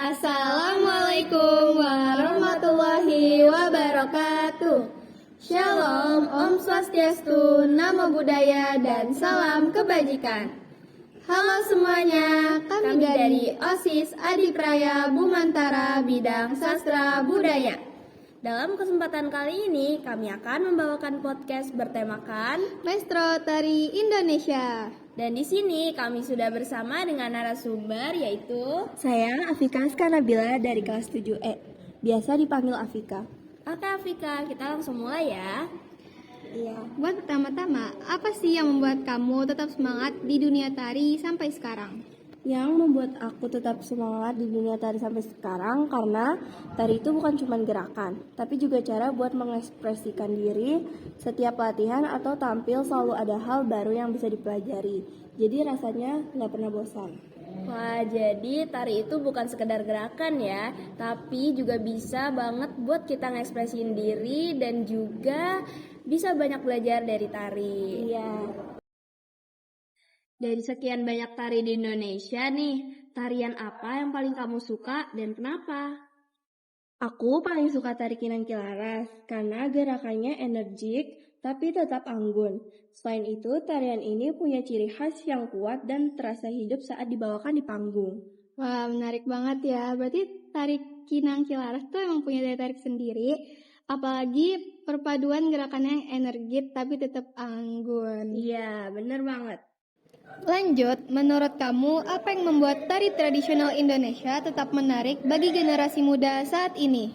Assalamualaikum warahmatullahi wabarakatuh. Shalom, Om Swastiastu, Namo Buddhaya, dan salam kebajikan. Halo semuanya, kami dari OSIS Adipraya Bumantara bidang Sastra Budaya. Dalam kesempatan kali ini, kami akan membawakan podcast bertemakan Maestro Tari Indonesia. Dan di sini kami sudah bersama dengan narasumber yaitu saya Afika Askanabila dari kelas 7E. Biasa dipanggil Afika. Oke Afika, kita langsung mulai ya. Iya. Buat pertama-tama, apa sih yang membuat kamu tetap semangat di dunia tari sampai sekarang? Yang membuat aku tetap semangat di dunia tari sampai sekarang karena tari itu bukan cuma gerakan, tapi juga cara buat mengekspresikan diri. Setiap latihan atau tampil selalu ada hal baru yang bisa dipelajari. Jadi rasanya nggak pernah bosan. Wah, jadi tari itu bukan sekedar gerakan ya, tapi juga bisa banget buat kita ngekspresiin diri dan juga bisa banyak belajar dari tari. Iya. Dari sekian banyak tari di Indonesia nih, tarian apa yang paling kamu suka dan kenapa? Aku paling suka tari Kinang Kilaras karena gerakannya energik tapi tetap anggun. Selain itu, tarian ini punya ciri khas yang kuat dan terasa hidup saat dibawakan di panggung. Wah, menarik banget ya. Berarti tari Kinang Kilaras tuh emang punya daya tarik sendiri. Apalagi perpaduan gerakannya yang energik tapi tetap anggun. Iya, bener banget. Lanjut, menurut kamu apa yang membuat tari tradisional Indonesia tetap menarik bagi generasi muda saat ini?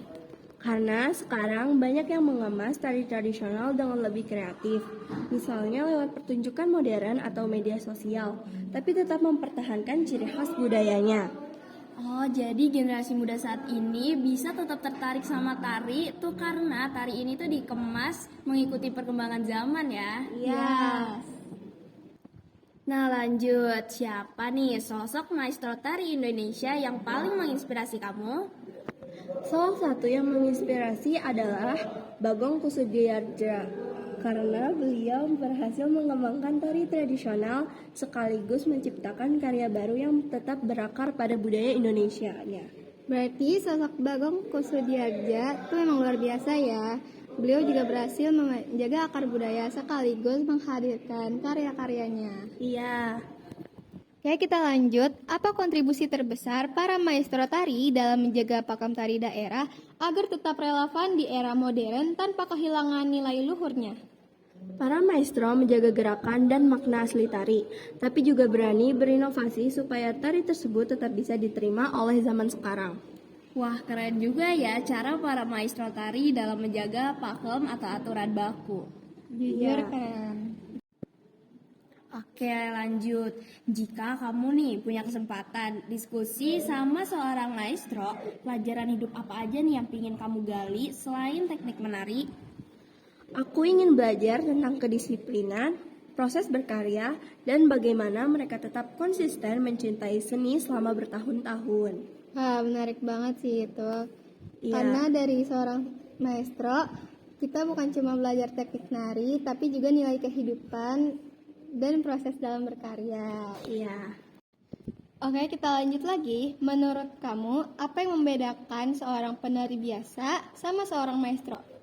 Karena sekarang banyak yang mengemas tari tradisional dengan lebih kreatif, misalnya lewat pertunjukan modern atau media sosial, tapi tetap mempertahankan ciri khas budayanya. Oh, jadi generasi muda saat ini bisa tetap tertarik sama tari tuh karena tari ini tuh dikemas mengikuti perkembangan zaman ya. Yes. Nah lanjut, siapa nih sosok maestro tari Indonesia yang paling menginspirasi kamu? Salah satu yang menginspirasi adalah Bagong Kussudiardja, karena beliau berhasil mengembangkan tari tradisional sekaligus menciptakan karya baru yang tetap berakar pada budaya Indonesia. Berarti sosok Bagong Kussudiardja itu memang luar biasa ya. Beliau juga berhasil menjaga akar budaya sekaligus menghadirkan karya-karyanya. Iya. Oke, kita lanjut. Apa kontribusi terbesar para maestro tari dalam menjaga pakem tari daerah agar tetap relevan di era modern tanpa kehilangan nilai luhurnya? Para maestro menjaga gerakan dan makna asli tari, tapi juga berani berinovasi supaya tari tersebut tetap bisa diterima oleh zaman sekarang. Wah, keren juga ya cara para maestro tari dalam menjaga pakem atau aturan baku. Jujur keren. Oke, lanjut. Jika kamu nih punya kesempatan diskusi sama seorang maestro, pelajaran hidup apa aja nih yang ingin kamu gali selain teknik menari? Aku ingin belajar tentang kedisiplinan, proses berkarya, dan bagaimana mereka tetap konsisten mencintai seni selama bertahun-tahun. Wah, menarik banget sih itu. Iya. Karena dari seorang maestro, kita bukan cuma belajar teknik nari, tapi juga nilai kehidupan dan proses dalam berkarya. Iya. Oke, kita lanjut lagi. Menurut kamu, apa yang membedakan seorang penari biasa sama seorang maestro?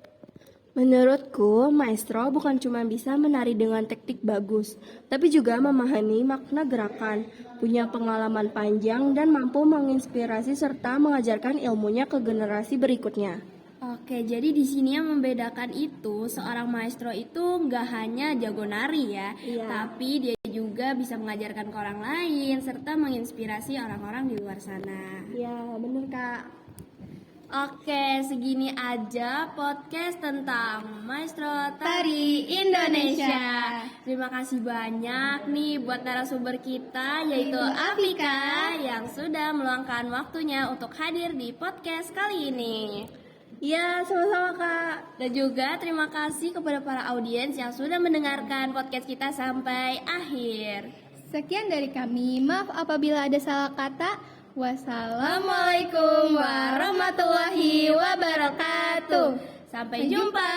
Menurutku, maestro bukan cuma bisa menari dengan teknik bagus, tapi juga memahami makna gerakan, punya pengalaman panjang, dan mampu menginspirasi serta mengajarkan ilmunya ke generasi berikutnya. Oke, jadi di sini yang membedakan itu seorang maestro itu nggak hanya jago nari ya, Iya. tapi dia juga bisa mengajarkan ke orang lain serta menginspirasi orang-orang di luar sana. Iya, bener Kak. Oke, segini aja podcast tentang Maestro Tari Indonesia. Terima kasih banyak nih buat narasumber kita yaitu Afika yang sudah meluangkan waktunya untuk hadir di podcast kali ini. Iya, sama-sama Kak. Dan juga terima kasih kepada para audiens yang sudah mendengarkan podcast kita sampai akhir. Sekian dari kami. Maaf apabila ada salah kata. Wassalamualaikum warahmatullahi wabarakatuh. Sampai jumpa.